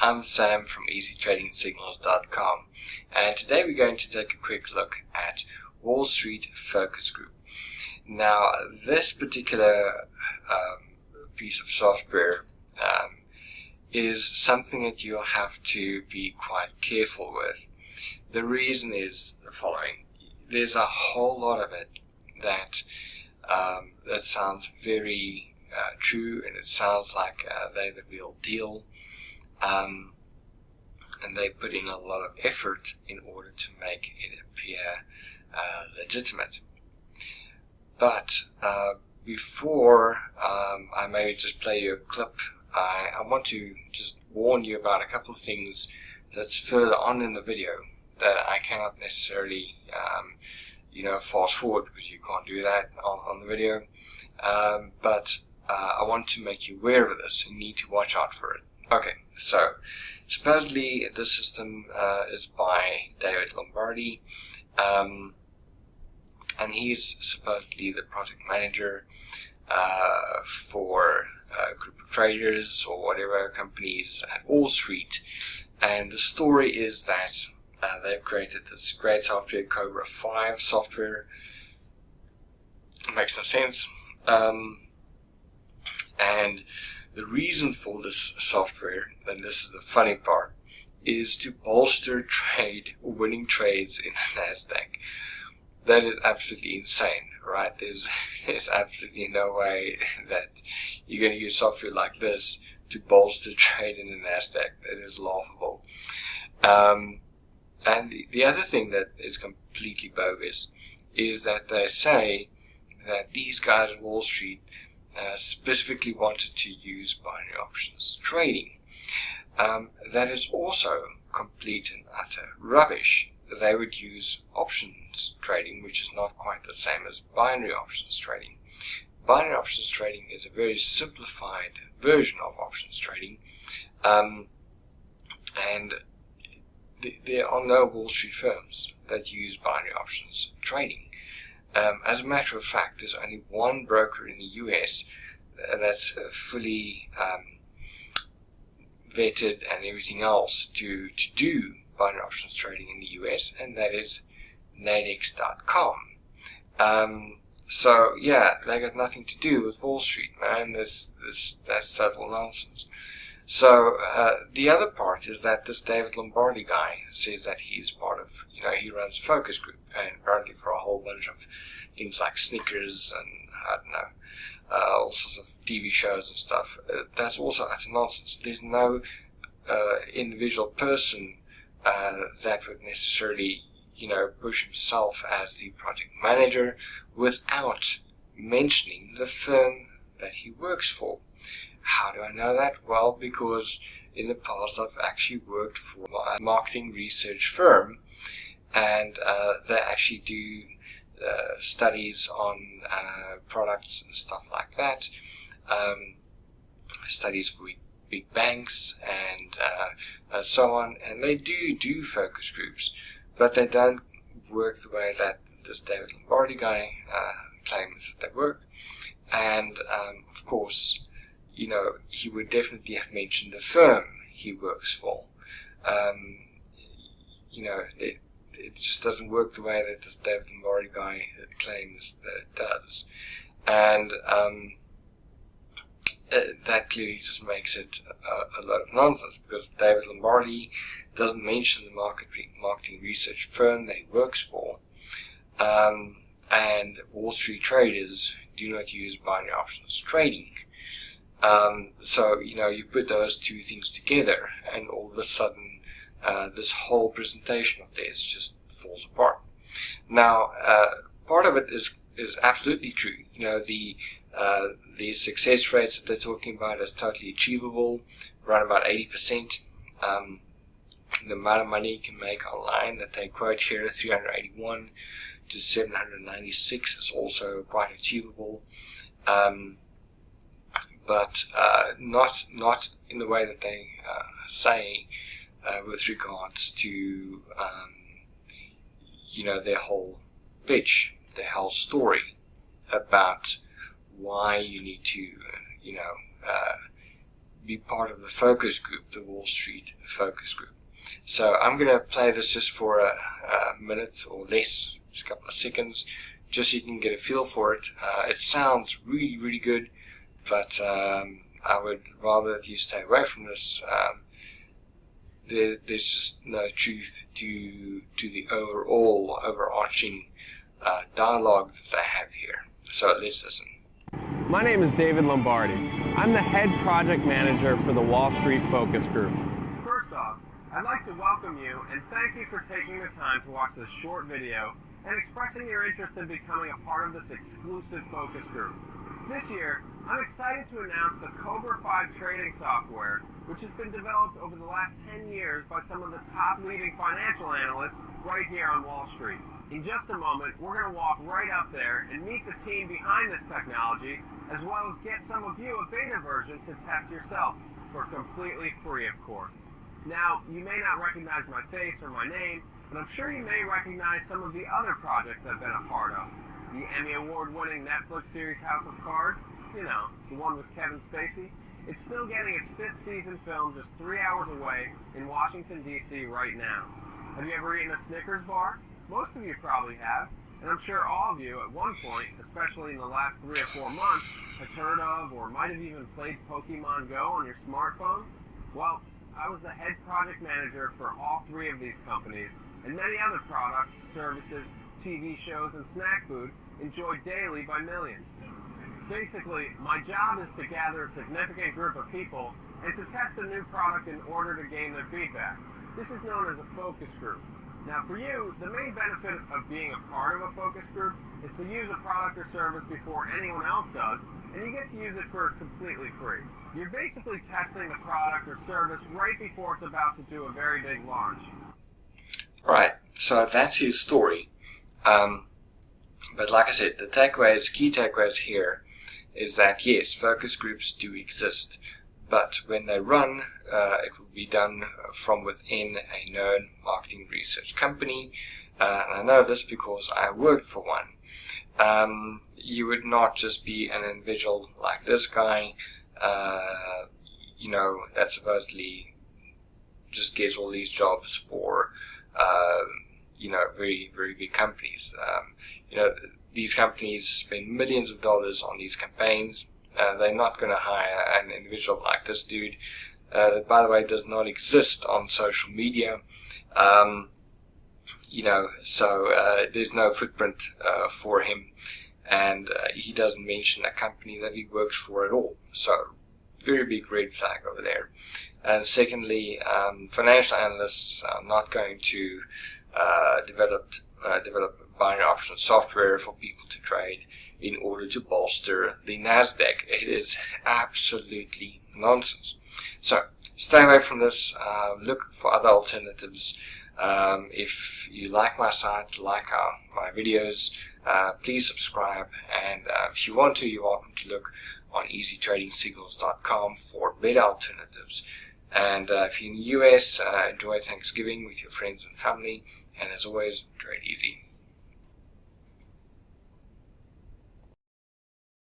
I'm Sam from EasyTradingSignals.com, and today we're going to take a quick look at Wall Street Focus Group. Now, this particular piece of software is something that you'll have to be quite careful with. The reason is the following. There's a whole lot of it that sounds very true, and it sounds like they're the real deal. And they put in a lot of effort in order to make it appear legitimate. But before I maybe just play you a clip, I want to just warn you about a couple of things that's further on in the video that I cannot necessarily fast forward, because you can't do that on the video. But I want to make you aware of this. You need to watch out for it. Okay, so supposedly this system is by David Lombardi, and he's supposedly the project manager for a group of traders or whatever companies at Wall Street. And the story is that they've created this great software, Cobra 5 software. It makes no sense. And the reason for this software, and this is the funny part, is to bolster winning trades in the NASDAQ. That is absolutely insane, right? There's absolutely no way that you're going to use software like this to bolster trade in the NASDAQ. That is laughable. And the other thing that is completely bogus is that they say that these guys at Wall Street specifically wanted to use binary options trading. That is also complete and utter rubbish. They would use options trading, which is not quite the same as binary options trading. Binary options trading is a very simplified version of options trading, and there are no Wall Street firms that use binary options trading. As a matter of fact, there's only one broker in the US that's fully vetted and everything else to do binary options trading in the US, and that is Nadex.com. So yeah, they got nothing to do with Wall Street, man. That's total nonsense. So the other part is that this David Lombardi guy says that he's part of, he runs a focus group, and apparently for a whole bunch of things like Snickers and I don't know, all sorts of TV shows and stuff. That's also utter nonsense. There's no individual person that would necessarily, push himself as the project manager without mentioning the firm that he works for. How do I know that? Well, because in the past I've actually worked for a marketing research firm, and they actually do studies on products and stuff like that, studies for big banks and so on, and they do focus groups, but they don't work the way that this David Lombardi guy claims that they work. And of course, he would definitely have mentioned the firm he works for. It just doesn't work the way that this David Lombardi guy claims that it does. And that clearly just makes it a lot of nonsense, because David Lombardi doesn't mention the marketing research firm that he works for. And Wall Street traders do not use binary options trading. So, you put those two things together, and all of a sudden, this whole presentation of theirs just falls apart. Now, part of it is absolutely true. The success rates that they're talking about is totally achievable, around about 80%. The amount of money you can make online that they quote here, 381 to 796, is also quite achievable. But not in the way that they say with regards to their whole pitch, their whole story about why you need to be part of the focus group, the Wall Street focus group. So I'm going to play this just for a minute or less, just a couple of seconds, just so you can get a feel for it. It sounds really, really good, but I would rather that you stay away from this. There's just no truth to the overarching dialogue that they have here. So let's listen. My name is David Lombardi. I'm the head project manager for the Wall Street Focus Group. First off, I'd like to welcome you and thank you for taking the time to watch this short video and expressing your interest in becoming a part of this exclusive focus group. This year, I'm excited to announce the Cobra 5 trading software, which has been developed over the last 10 years by some of the top leading financial analysts right here on Wall Street. In just a moment, we're going to walk right up there and meet the team behind this technology, as well as get some of you a beta version to test yourself, for completely free, of course. Now, you may not recognize my face or my name, but I'm sure you may recognize some of the other projects I've been a part of. The Emmy Award-winning Netflix series House of Cards, you know, the one with Kevin Spacey. It's still getting its 5th season filmed just 3 hours away in Washington, D.C. right now. Have you ever eaten a Snickers bar? Most of you probably have, and I'm sure all of you at one point, especially in the last 3 or 4 months, has heard of or might have even played Pokemon Go on your smartphone. Well, I was the head project manager for all 3 of these companies, and many other products, services, TV shows, and snack food enjoyed daily by millions. Basically, my job is to gather a significant group of people and to test a new product in order to gain their feedback. This is known as a focus group. Now for you, the main benefit of being a part of a focus group is to use a product or service before anyone else does, and you get to use it for completely free. You're basically testing the product or service right before it's about to do a very big launch. Right, so that's his story. But like I said, the key takeaways here is that yes, focus groups do exist, but when they run, it will be done from within a known marketing research company. And I know this because I worked for one. You would not just be an individual like this guy, that supposedly just gets all these jobs for, very, very big companies. These companies spend millions of dollars on these campaigns. They're not going to hire an individual like this dude, that, by the way, does not exist on social media. So there's no footprint for him, and he doesn't mention a company that he works for at all. So very big red flag over there. And secondly, financial analysts are not going to develop binary option software for people to trade in order to bolster the NASDAQ. It is absolutely nonsense. So stay away from this. Look for other alternatives. If you like my site, like my videos, please subscribe. And if you want to, you're welcome to look on easytradingsignals.com for better alternatives. And if you're in the US, enjoy Thanksgiving with your friends and family. And as always, trade easy.